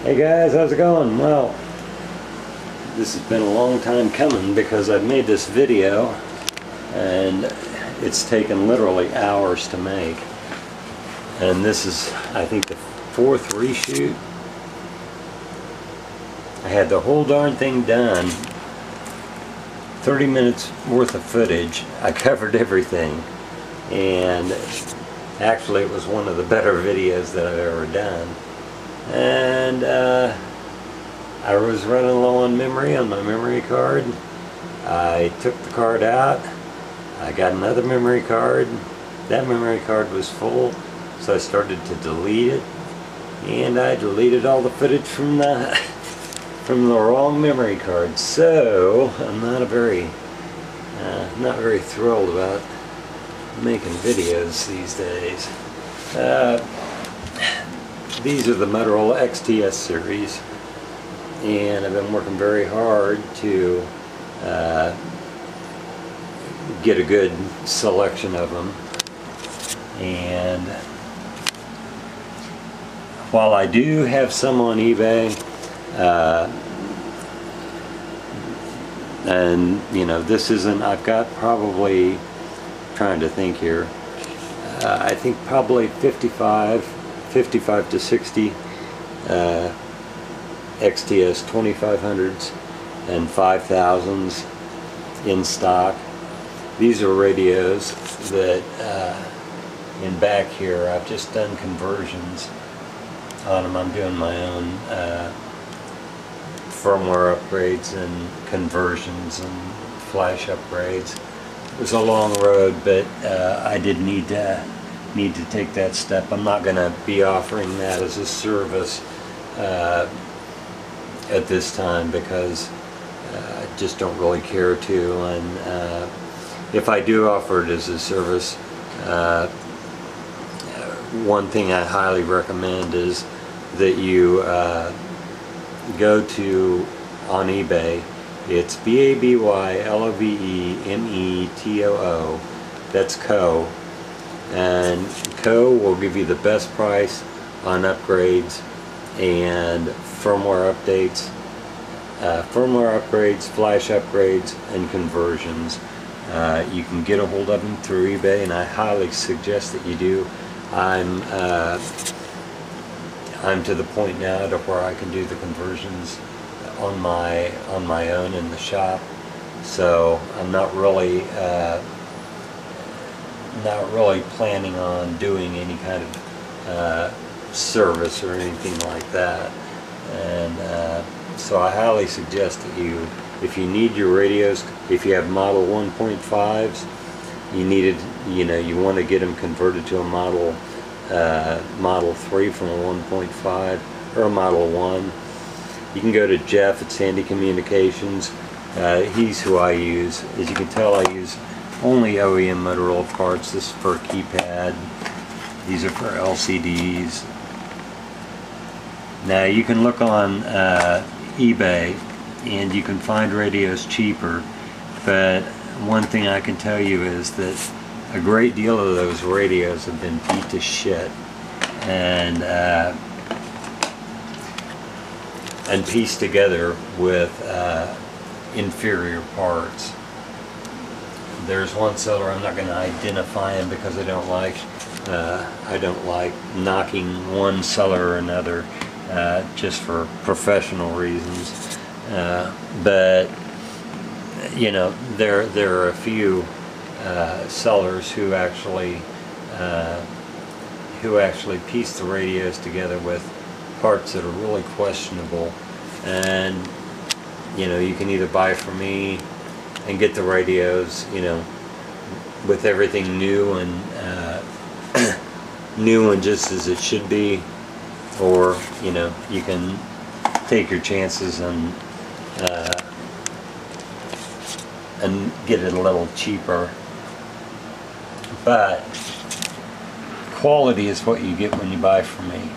Hey guys, how's it going? Well, this has been a long time coming because I've made this video and it's taken literally hours to make. And this is, I think, the fourth reshoot. I had the whole darn thing done, 30 minutes worth of footage. I covered everything, and actually it was one of the better videos that I've ever done. And I was running low on memory on my memory card. I took the card out. I got another memory card. That memory card was full, so I started to delete it, and I deleted all the footage from the wrong memory card. So I'm not very thrilled about making videos these days. These are the Motorola XTS series, and I've been working very hard to get a good selection of them. And while I do have some on eBay, and you know, this isn't, I've got probably, trying to think here, I think probably 55 to 60 XTS2500's and 5000's in stock. These are radios that in back here I've just done conversions on them. I'm doing my own firmware upgrades and conversions and flash upgrades. It was a long road, but I did need to take that step. I'm not going to be offering that as a service at this time because I just don't really care to. And if I do offer it as a service, one thing I highly recommend is that you go to, on eBay, it's BABYLOVEMETOO, that's Co. And Co will give you the best price on upgrades and firmware updates, flash upgrades, and conversions. You can get a hold of them through eBay, and I highly suggest that you do. I'm to the point now to where I can do the conversions on my own in the shop, so I'm not really planning on doing any kind of service or anything like that. And so I highly suggest that you, if you need your radios, if you have model 1.5s, you want to get them converted to a model 3 from a 1.5 or a model 1. You can go to Jeff at Sandy Communications. He's who I use. As you can tell, I use only OEM Motorola parts. This is for a keypad. These are for LCDs. Now you can look on eBay and you can find radios cheaper, but one thing I can tell you is that a great deal of those radios have been beat to shit and pieced together with inferior parts. There's one seller, I'm not going to identify him because I don't like knocking one seller or another just for professional reasons. But you know, there are a few sellers who actually piece the radios together with parts that are really questionable, and you know, you can either buy from me and get the radios, you know, with everything new and new and just as it should be, or you know, you can take your chances and get it a little cheaper. But quality is what you get when you buy from me,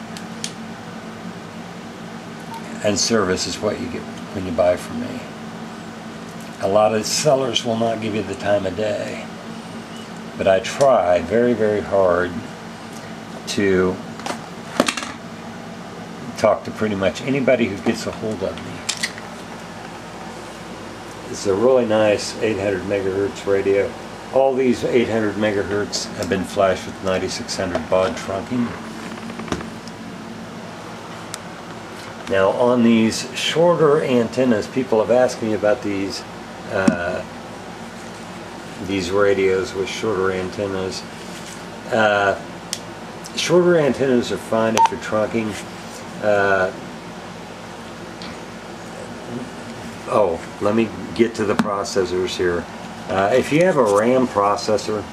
and service is what you get when you buy from me. A lot of sellers will not give you the time of day, but I try very, very hard to talk to pretty much anybody who gets a hold of me. It's a really nice 800 megahertz radio. All these 800 megahertz have been flashed with 9600 baud trunking. Now on these shorter antennas, people have asked me about these radios with shorter antennas. Shorter antennas are fine if you're trunking. Oh, let me get to the processors here. If you have a RAM processor,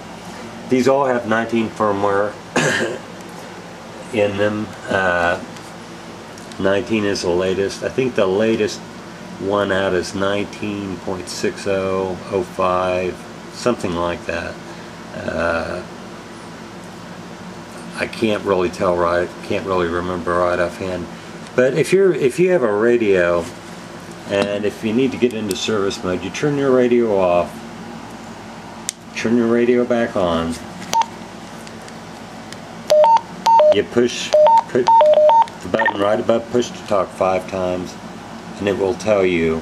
these all have 19 firmware in them. 19 is the latest. I think the latest one out is 19.6005, something like that. I can't really tell right, can't really remember right offhand. But if you have a radio, and if you need to get into service mode, you turn your radio off, turn your radio back on, you put the button right above push to talk 5 times, and it will tell you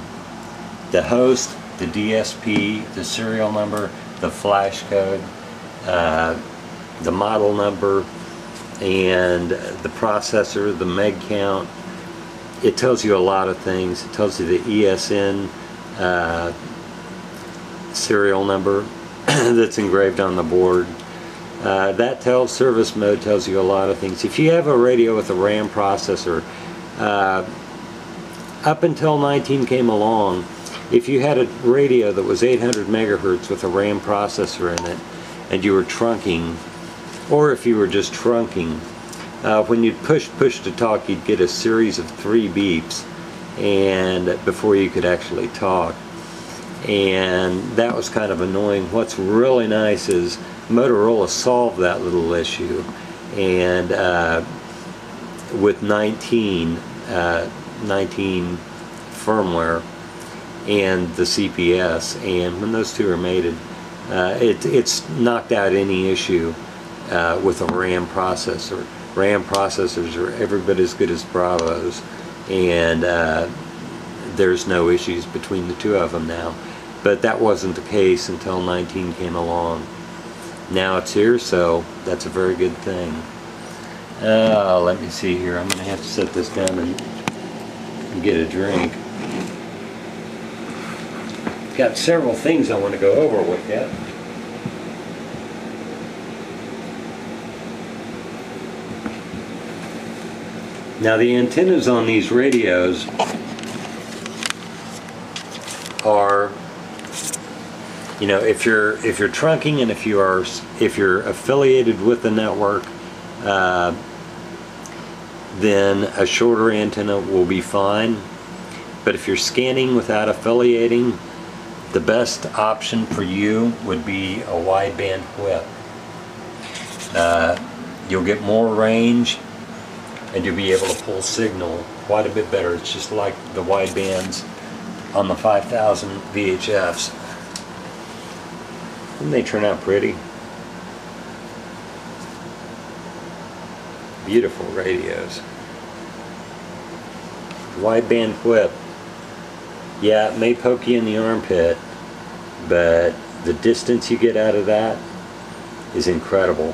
the host, the DSP, the serial number, the flash code, the model number, and the processor, the meg count. It tells you a lot of things. It tells you the ESN serial number that's engraved on the board. That tells service mode, tells you a lot of things. If you have a radio with a RAM processor, up until 19 came along, if you had a radio that was 800 megahertz with a RAM processor in it, and you were trunking, or if you were just trunking, when you'd push to talk, you'd get a series of 3 beeps, and before you could actually talk, and that was kind of annoying. What's really nice is Motorola solved that little issue, and with 19 firmware and the CPS, and when those two are mated, it's knocked out any issue with a RAM processor. RAM processors are every bit as good as Bravos, and there's no issues between the two of them now. But that wasn't the case until 19 came along. Now it's here, so that's a very good thing. Let me see here. I'm going to have to set this down and get a drink. Got several things I want to go over with you. Now the antennas on these radios are, you know, if you're trunking and if you're affiliated with the network, then a shorter antenna will be fine. But if you're scanning without affiliating, the best option for you would be a wideband whip. You'll get more range, and you'll be able to pull signal quite a bit better. It's just like the widebands on the 5000 VHFs. Didn't they turn out pretty? Beautiful radios. Wideband whip. Yeah, it may poke you in the armpit, but the distance you get out of that is incredible,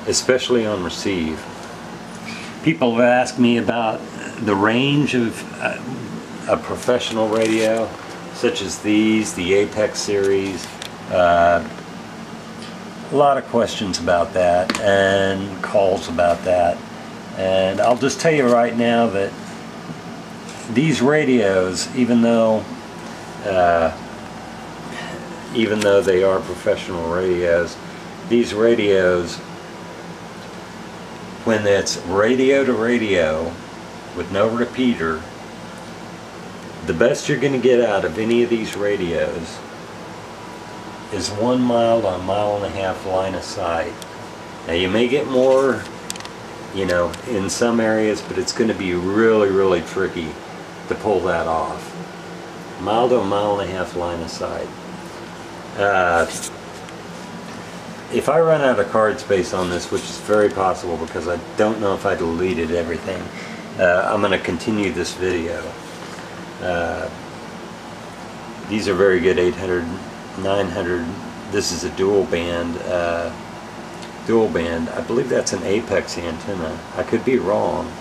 especially on receive. People have asked me about the range of a professional radio, such as these, the Apex series. A lot of questions about that and calls about that. And I'll just tell you right now that these radios, even though they are professional radios, these radios, when it's radio to radio with no repeater, the best you're going to get out of any of these radios is 1 mile to 1.5 mile line of sight. Now you may get more, you know, in some areas, but it's going to be really, really tricky to pull that off. 1 mile to 1.5 mile line of sight. if I run out of card space on this, which is very possible because I don't know if I deleted everything, I'm going to continue this video. These are very good 800, 900. This is a dual band. I believe that's an apex antenna. I could be wrong.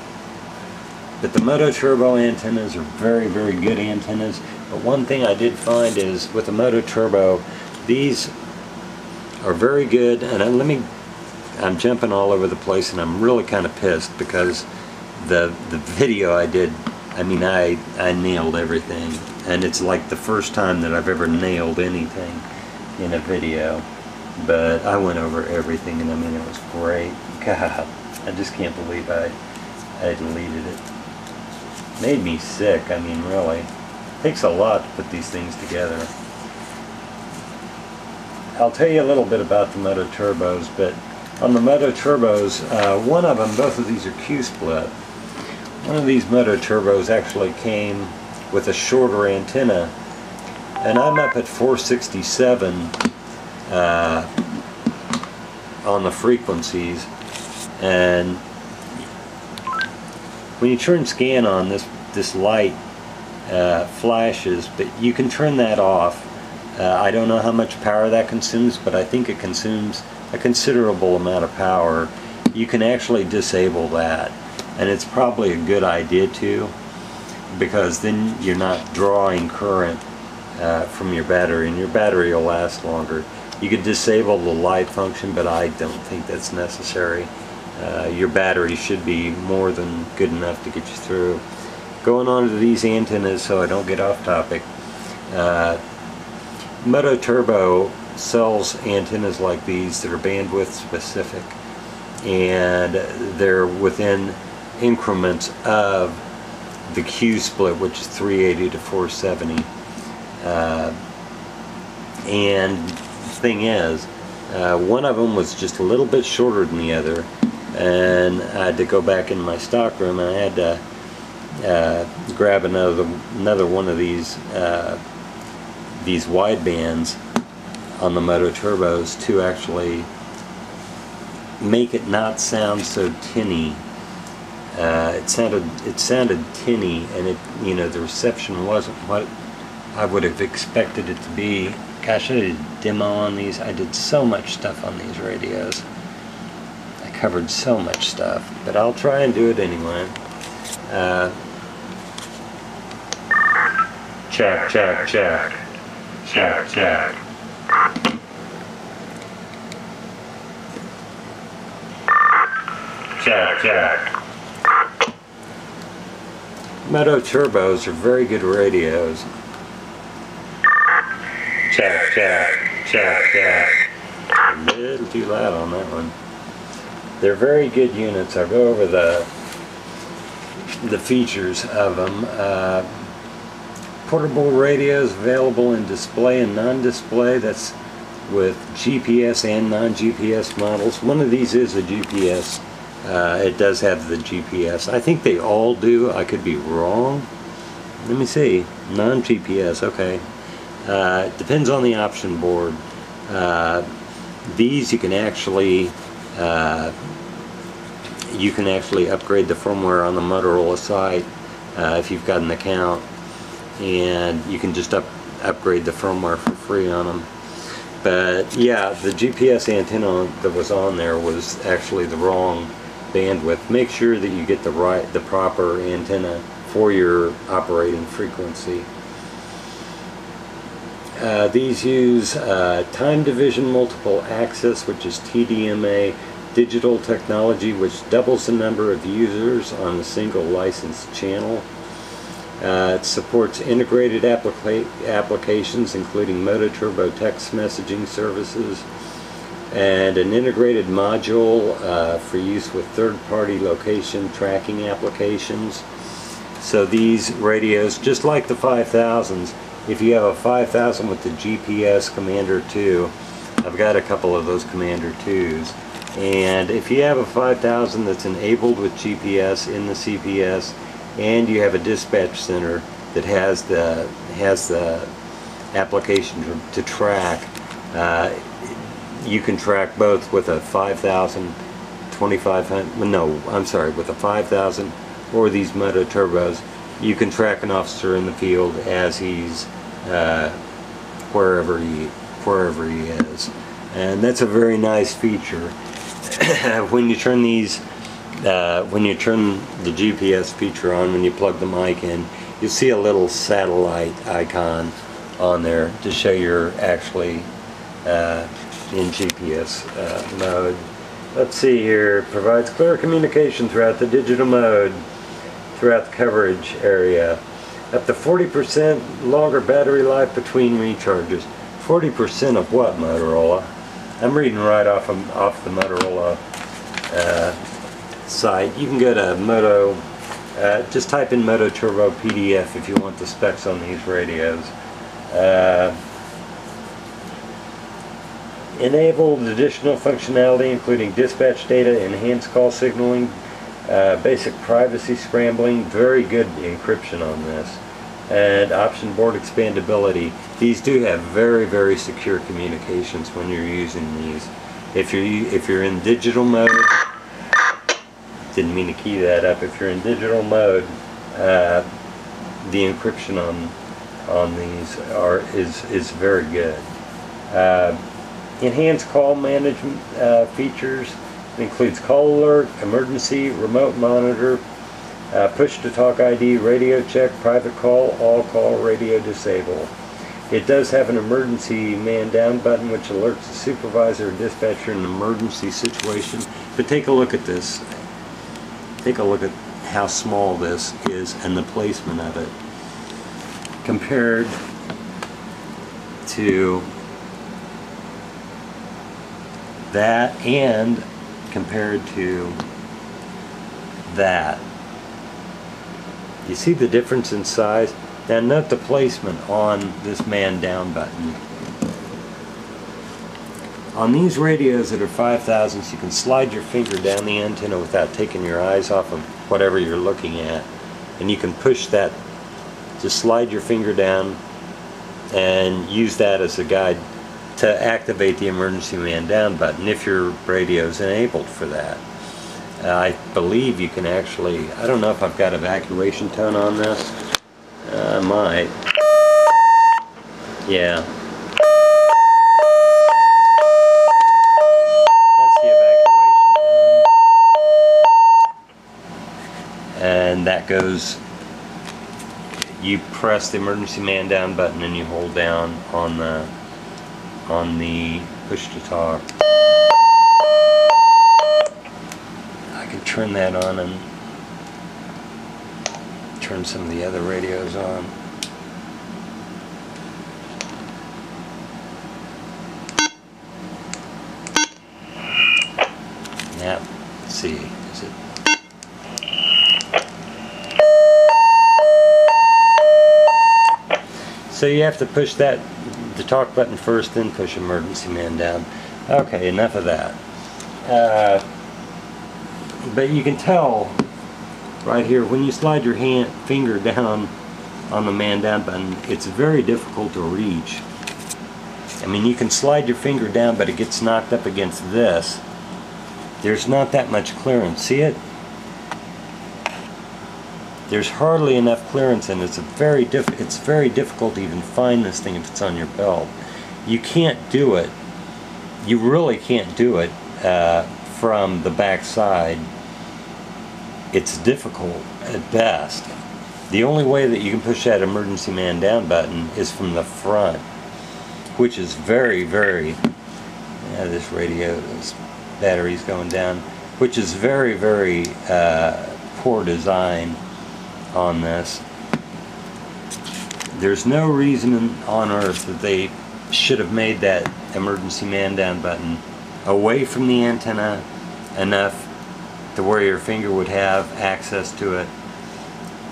But the Mototurbo antennas are very, very good antennas. But one thing I did find is with the Mototurbo, these are very good. And I'm jumping all over the place, and I'm really kind of pissed because the video I did, I mean, I nailed everything. And it's like the first time that I've ever nailed anything in a video. But I went over everything, and I mean, it was great. God, I just can't believe I deleted it. Made me sick. I mean, really. It takes a lot to put these things together. I'll tell you a little bit about the Mototurbos, but on the Mototurbos, one of them, both of these are Q-split. One of these Mototurbos actually came with a shorter antenna, and I'm up at 467 on the frequencies, and when you turn scan on, this light flashes, but you can turn that off. I don't know how much power that consumes, but I think it consumes a considerable amount of power. You can actually disable that, and it's probably a good idea too, because then you're not drawing current from your battery, and your battery will last longer. You could disable the light function, but I don't think that's necessary. Your battery should be more than good enough to get you through. Going on to these antennas, so I don't get off topic. Mototurbo sells antennas like these that are bandwidth specific, and they're within increments of the Q-split, which is 380 to 470. And the thing is, one of them was just a little bit shorter than the other, and I had to go back in my stock room, and I had to grab another one of these widebands on the Mototurbos to actually make it not sound so tinny. It sounded tinny, and the reception wasn't what I would have expected it to be. Gosh, I did a demo on these. I did so much stuff on these radios. I covered so much stuff, but I'll try and do it anyway. Check, check, check. Check, check. Check, check. Mototurbos are very good radios. Check, check, check, check. A little too loud on that one. They're very good units. I'll go over the features of them. Portable radios available in display and non-display. That's with GPS and non-GPS models. One of these is a GPS. It does have the GPS. I think they all do. I could be wrong. Let me see. Non-GPS. Okay. Depends on the option board. These you can actually upgrade the firmware on the Motorola site if you've got an account, and you can just upgrade the firmware for free on them. But yeah, the GPS antenna that was on there was actually the wrong bandwidth. Make sure that you get the proper antenna for your operating frequency. These use time division multiple access, which is TDMA, digital technology, which doubles the number of users on a single licensed channel. It supports integrated applications, including Mototurbo text messaging services, and an integrated module for use with third-party location tracking applications. So these radios, just like the 5000's, if you have a 5000 with the GPS Commander 2, I've got a couple of those Commander 2s, and if you have a 5000 that's enabled with GPS in the CPS, and you have a dispatch center that has the application to track, You can track both with a 5000, 2500, no, I'm sorry, with a 5000 or these Mototrbos. You can track an officer in the field as he's wherever he is, and that's a very nice feature. When you turn these, when you turn the GPS feature on, when you plug the mic in, you'll see a little satellite icon on there to show you're actually in GPS mode. Let's see here. Provides clear communication throughout the digital mode, throughout the coverage area. Up to 40% longer battery life between recharges. 40% of what, Motorola? I'm reading right off the Motorola site. You can go to Moto, just type in Mototurbo PDF if you want the specs on these radios. Enabled additional functionality including dispatch data, enhanced call signaling, basic privacy scrambling, very good encryption on this, and option board expandability. These do have very, very secure communications when you're using these. If you're in digital mode, didn't mean to key that up. If you're in digital mode, the encryption on these is very good. Enhanced call management features. It includes call alert, emergency, remote monitor, push to talk ID, radio check, private call, all call, radio disable. It does have an emergency man down button which alerts the supervisor or dispatcher in an emergency situation. But take a look at this. Take a look at how small this is and the placement of it compared to that and compared to that. You see the difference in size? Now note the placement on this man down button. On these radios that are 5000s, you can slide your finger down the antenna without taking your eyes off of whatever you're looking at, and you can push that, just slide your finger down and use that as a guide to activate the emergency man down button if your radio is enabled for that. I believe you can actually, I don't know if I've got evacuation tone on this. I might. Yeah. That's the evacuation tone. And that goes, you press the emergency man down button and you hold down on the push to talk. I can turn that on and turn some of the other radios on. Now, let's see, is it? So you have to push the talk button first, then push emergency man down. Okay, enough of that. But you can tell right here, when you slide your finger down on the man down button, it's very difficult to reach. I mean, you can slide your finger down, but it gets knocked up against this. There's not that much clearance. See it? There's hardly enough clearance, and it's very difficult to even find this thing if it's on your belt. You can't do it. You really can't do it from the back side. It's difficult at best. The only way that you can push that emergency man down button is from the front, which is very, very, this radio, this battery's going down, which is very, very poor design on this. There's no reason on earth that they should have made that emergency man down button away from the antenna enough to where your finger would have access to it.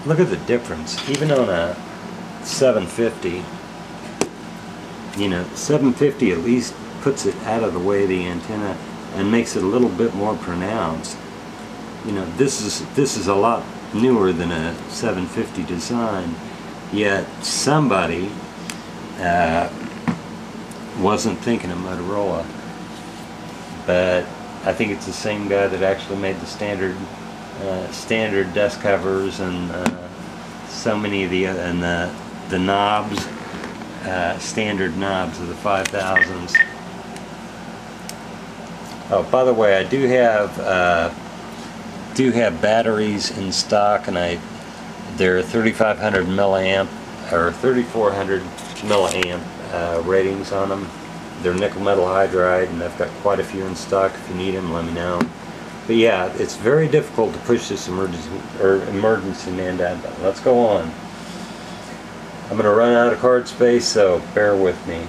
Look at the difference. Even on a 750, you know, 750 at least puts it out of the way of the antenna and makes it a little bit more pronounced. You know, this is a lot newer than a 750 design, yet somebody wasn't thinking of Motorola. but I think it's the same guy that actually made the standard desk covers and so many of the knobs, standard knobs of the 5000's. Oh, by the way, I do have batteries in stock, and they're 3500 milliamp or 3400 milliamp ratings on them. They're nickel metal hydride, and I've got quite a few in stock. If you need them, let me know. But yeah, it's very difficult to push this emergency man down button. Let's go on. I'm going to run out of card space, so bear with me.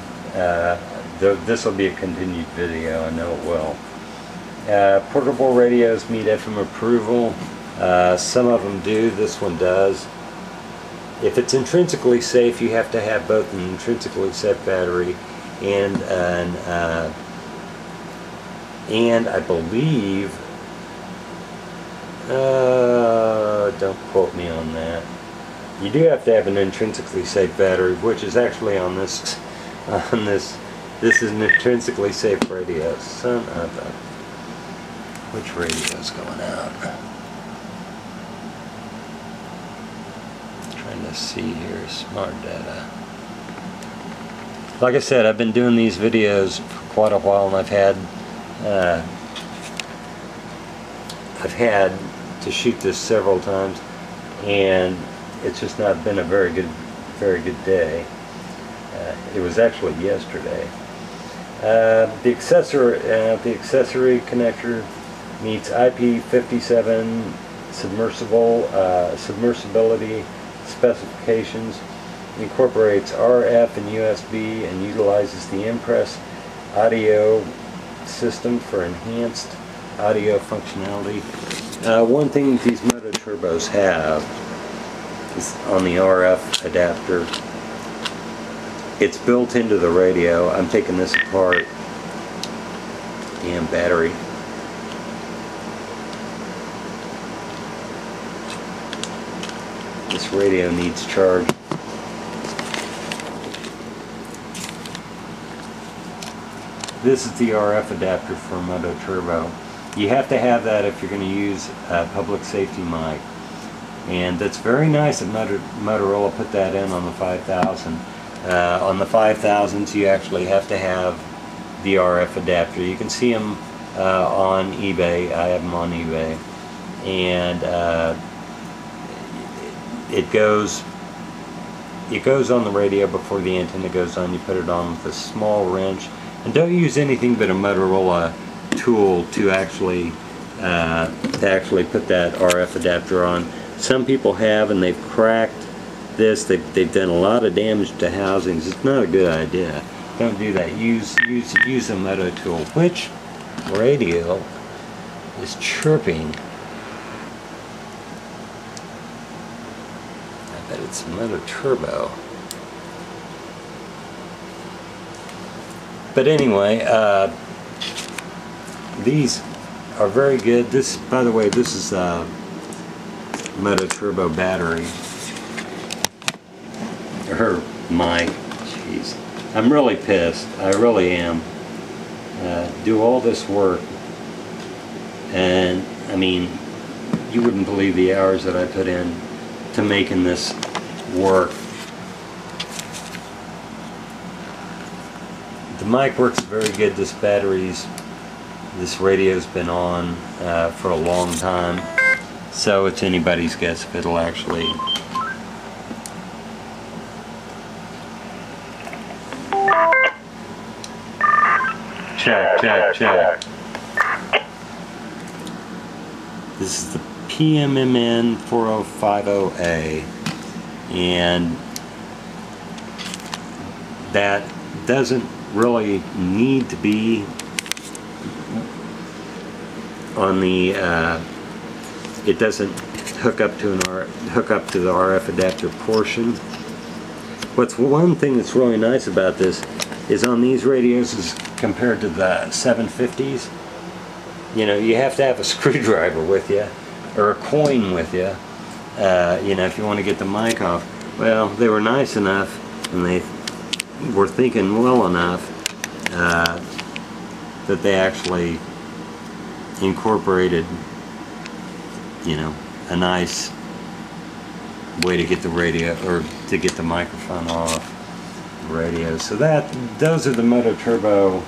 This will be a continued video, I know it will. Portable radios meet FM approval. Some of them do, this one does. If it's intrinsically safe, you have to have both an intrinsically safe battery and I believe, don't quote me on that. You do have to have an intrinsically safe battery, which is actually on this. This is an intrinsically safe radio. Son of a... Which radio's going out? Trying to see here, smart data. Like I said, I've been doing these videos for quite a while, and I've had to shoot this several times, and it's just not been a very good day. It was actually yesterday. The accessory connector meets IP57 submersibility specifications, incorporates RF and USB, and utilizes the Impress audio system for enhanced audio functionality. One thing that these Mototrbos have is on the RF adapter. It's built into the radio. I'm taking this apart. Damn battery. This radio needs charge. This is the RF adapter for Mototrbos. You have to have that if you're going to use a public safety mic. And that's very nice that Motorola put that in on the 5000. On the 5000's, you actually have to have the RF adapter. You can see them on eBay. I have them on eBay. And it goes on the radio before the antenna goes on. You put it on with a small wrench. And don't use anything but a Motorola tool to actually put that RF adapter on. Some people have, and they've cracked this. They've done a lot of damage to housings. It's not a good idea. Don't do that. Use a Moto tool. Which radio is chirping? I bet it's a Mototurbo. But anyway, these are very good. This, by the way, this is a Mototrbos battery. Or mic. Jeez. I'm really pissed. I really am. Do all this work, and I mean, you wouldn't believe the hours that I put in to making this work. The mic works very good. This radio's been on for a long time, so it's anybody's guess if it'll actually. Check. This is the PMMN 4050A, and that doesn't really need to be on the it doesn't hook up to the RF adapter portion. What's one thing that's really nice about this is on these radios is compared to the 750's, you know, you have to have a screwdriver with you or a coin with you, you know, if you want to get the mic off. Well, they were nice enough, and they were thinking well enough that they actually incorporated, you know, a nice way to get the radio, or to get the microphone off the radio. So those are the Mototrbos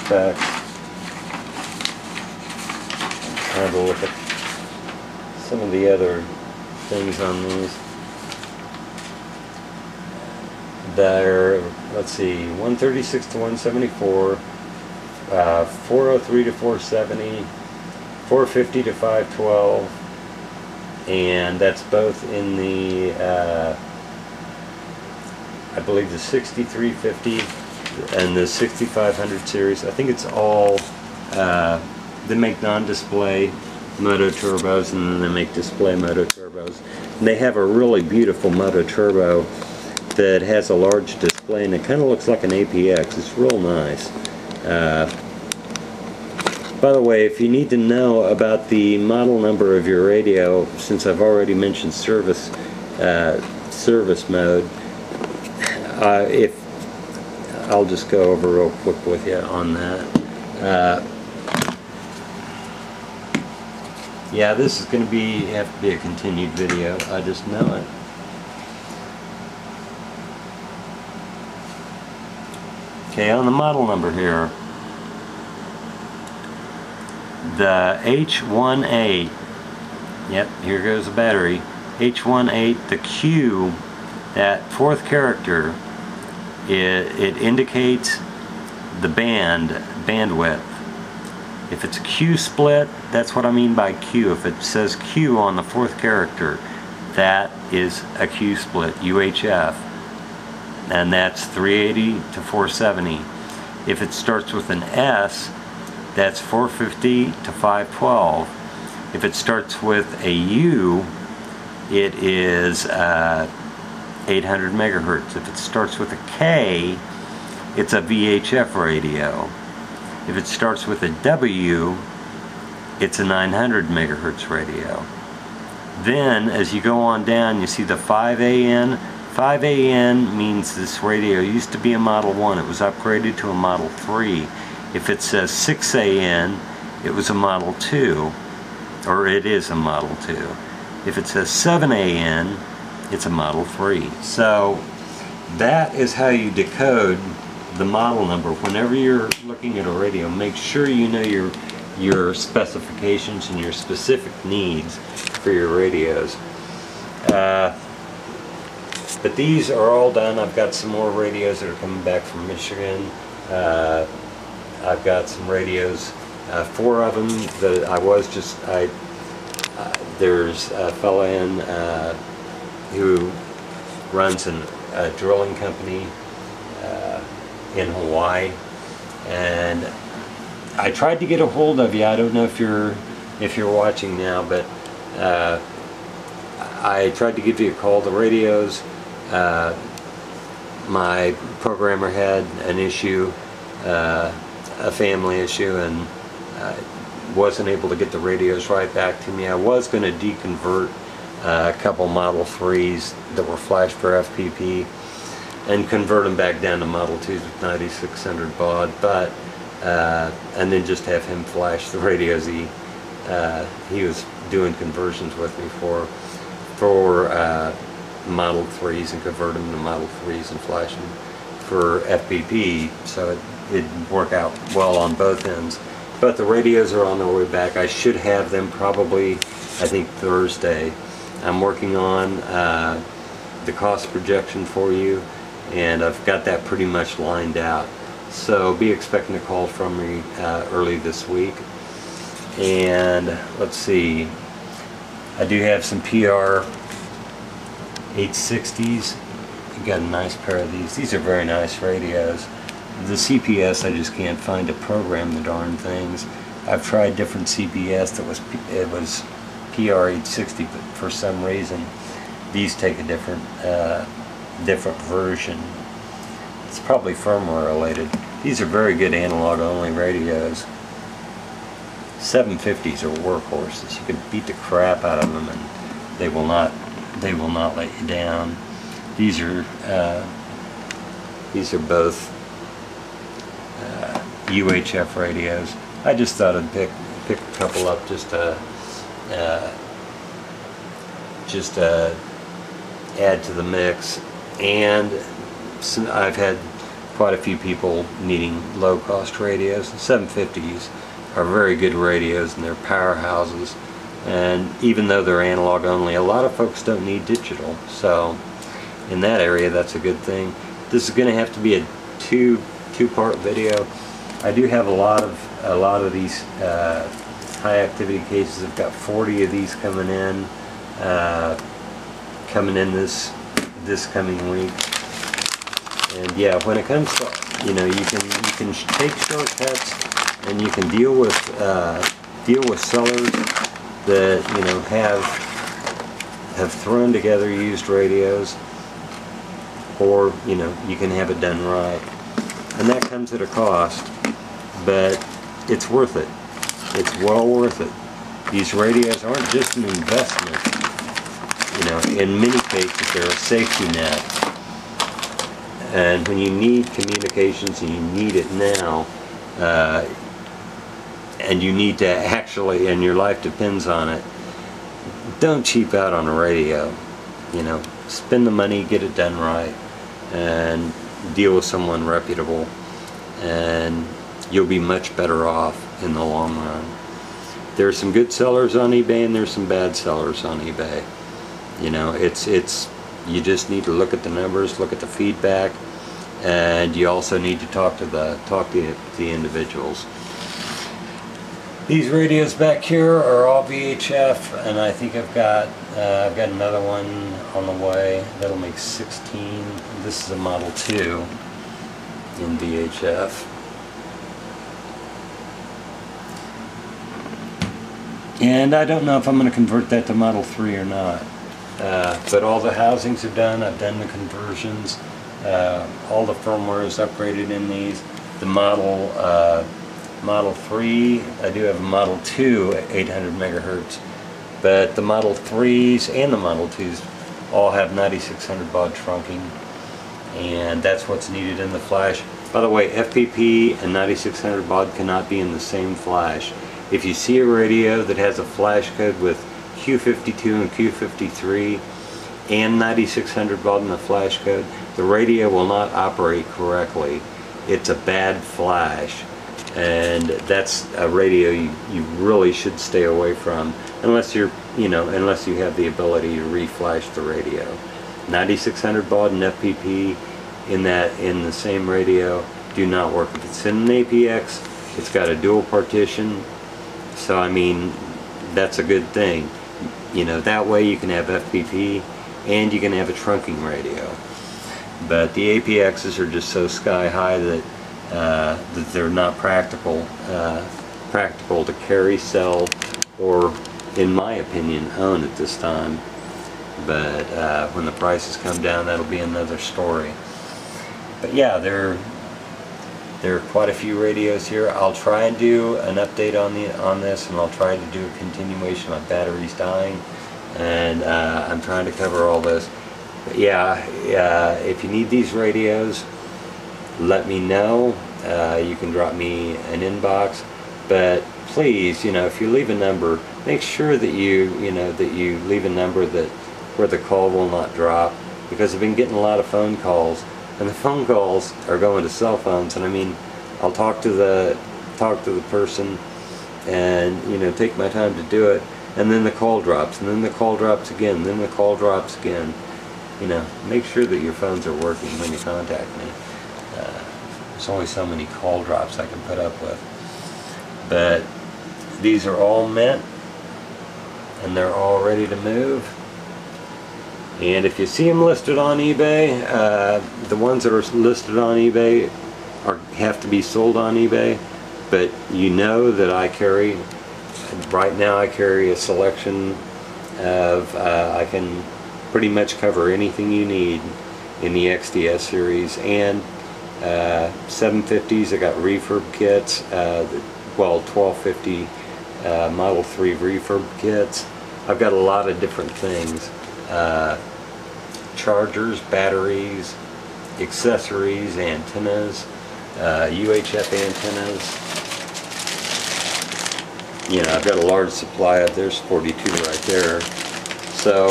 specs. I'm trying to look at some of the other things on these. They're, let's see, 136 to 174, 403 to 470, 450 to 512, and that's both in the, I believe the 6350 and the 6500 series. I think it's all, they make non-display Mototrbos, and then they make display Mototrbos. And they have a really beautiful Mototurbo that has a large display, and it kind of looks like an APX. It's real nice. By the way, if you need to know about the model number of your radio, since I've already mentioned service mode, I'll just go over real quick with you on that. Yeah, this is going to have to be a continued video. I just know it. Okay, on the model number here, the H18, yep, here goes the battery, H18, the Q, that fourth character, it indicates the bandwidth. If it's a Q split, that's what I mean by Q. If it says Q on the fourth character, that is a Q split, UHF. And that's 380 to 470. If it starts with an S, that's 450 to 512. If it starts with a U, it is 800 megahertz. If it starts with a K, it's a VHF radio. If it starts with a W, it's a 900 megahertz radio. Then, as you go on down, you see the 5AN. 5AN means this radio used to be a Model 1. It was upgraded to a Model 3. If it says 6AN, it was a Model 2, or it is a Model 2. If it says 7AN, it's a Model 3. So that is how you decode the model number. Whenever you're looking at a radio, make sure you know your specifications and your specific needs for your radios. But these are all done. I've got some more radios that are coming back from Michigan. I've got some radios, 4 of them that there's a fella who runs a drilling company in Hawaii, and I tried to get a hold of you. I don't know if you're watching now, but I tried to give you a call. The radios, my programmer had an issue, a family issue, and wasn't able to get the radios right back to me. I was going to deconvert a couple Model 3s that were flashed for FPP and convert them back down to Model 2s with 9600 baud, but and then just have him flash the radios he was doing conversions with me for Model 3s and convert them to Model 3s and flash them for FPP, so it'd work out well on both ends. But the radios are on their way back. I should have them probably, I think, Thursday. I'm working on the cost projection for you, and I've got that pretty much lined out. So be expecting a call from me early this week. And let's see, I do have some PR 860's. I've got a nice pair of these. These are very nice radios. The CPS, I just can't find to program the darn things. I've tried different CPS that was PR 860, but for some reason these take a different version. It's probably firmware related. These are very good analog only radios. 750's are workhorses. You can beat the crap out of them and they will not let you down. These are both UHF radios. I just thought I'd pick a couple up just to add to the mix. And I've had quite a few people needing low-cost radios. The 750's are very good radios, and they're powerhouses. And even though they're analog only, a lot of folks don't need digital. So in that area, that's a good thing. This is going to have to be a two-part video. I do have a lot of these high-activity cases. I've got 40 of these coming in this coming week. And yeah, when it comes to, you know, you can take shortcuts, and you can deal with sellers that, you know, have thrown together used radios, or, you know, you can have it done right. And that comes at a cost, but it's worth it. It's well worth it. These radios aren't just an investment. You know, in many cases they're a safety net. And when you need communications and you need it now, and you need to actually, and your life depends on it, don't cheap out on a radio. You know, spend the money, get it done right, and deal with someone reputable, and you'll be much better off in the long run. There's some good sellers on eBay, and there's some bad sellers on eBay. You know, you just need to look at the numbers, look at the feedback, and you also need to talk to the individuals. These radios back here are all VHF, and I think I've got another one on the way that'll make 16. This is a Model 2 in VHF. And I don't know if I'm going to convert that to Model 3 or not. But all the housings are done. I've done the conversions. All the firmware is upgraded in these. The Model 3, I do have a Model 2 at 800 megahertz, but the Model 3s and the Model 2s all have 9600 baud trunking, and that's what's needed in the flash. By the way, FPP and 9600 baud cannot be in the same flash. If you see a radio that has a flash code with Q52 and Q53 and 9600 baud in the flash code, the radio will not operate correctly. It's a bad flash, and that's a radio you really should stay away from, unless you're, you know, unless you have the ability to reflash the radio. 9600 baud and FPP in the same radio do not work. If it's in an APX, it's got a dual partition, so I mean, that's a good thing. You know, that way you can have FPP and you can have a trunking radio. But the APXs are just so sky high that they're not practical to carry, sell, or, in my opinion, own at this time. But when the prices come down, that'll be another story. But yeah, there are quite a few radios here. I'll try and do an update on this, and I'll try to do a continuation on batteries dying, and I'm trying to cover all this. But yeah, if you need these radios, let me know. You can drop me an inbox, but please, you know, if you leave a number, make sure that you leave a number where the call will not drop, because I've been getting a lot of phone calls, and the phone calls are going to cell phones, and I mean, I'll talk to the person, and, you know, take my time to do it, and then the call drops, and then the call drops again, and then the call drops again. You know, make sure that your phones are working when you contact me. There's only so many call drops I can put up with. But these are all mint, and they're all ready to move. And if you see them listed on eBay, the ones that are listed on eBay have to be sold on eBay. But you know that right now I carry a selection of, I can pretty much cover anything you need in the XTS series, and 750's. I got refurb kits, well, 1250 Model 3 refurb kits. I've got a lot of different things. Chargers, batteries, accessories, antennas, UHF antennas. You know, I've got a large supply of, there's 42 right there. So,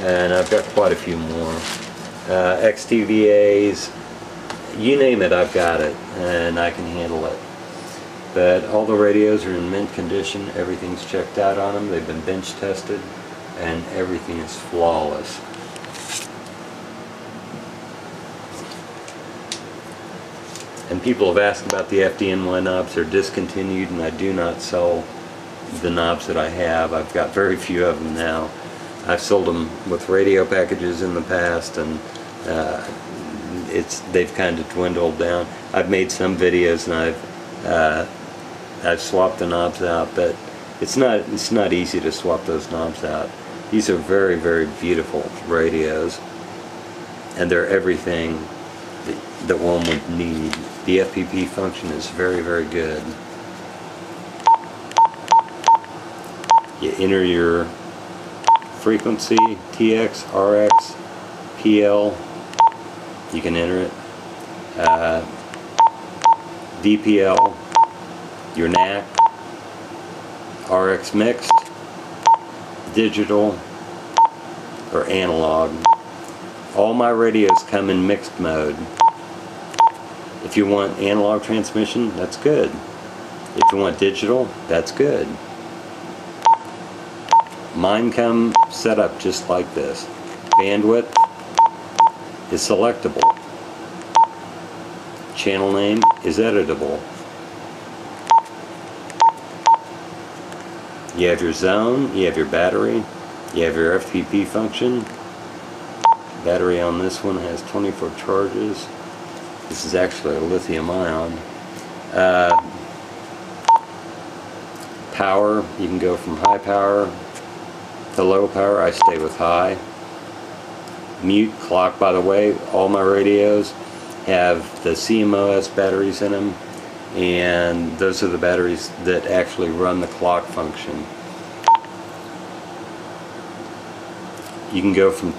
and I've got quite a few more. XTVAs, you name it, I've got it, and I can handle it. But all the radios are in mint condition, everything's checked out on them, they've been bench tested, and everything is flawless. And people have asked about the FDNY knobs. They're discontinued, and I do not sell the knobs that I have. I've got very few of them now. I've sold them with radio packages in the past, and they've kind of dwindled down. I've made some videos, and I've swapped the knobs out, but it's not easy to swap those knobs out. These are very, very beautiful radios, and they're everything that one would need. The FPP function is very, very good. You enter your frequency, TXRX, PL, you can enter it. DPL, your NAC, RX mixed, digital, or analog. All my radios come in mixed mode. If you want analog transmission, that's good. If you want digital, that's good. Mine come set up just like this. Bandwidth is selectable. Channel name is editable. You have your zone, you have your battery, you have your FPP function. Battery on this one has 24 charges. This is actually a lithium ion. Power, you can go from high power to low power. I stay with high. Mute, clock, by the way, all my radios have the CMOS batteries in them, and those are the batteries that actually run the clock function. You can go from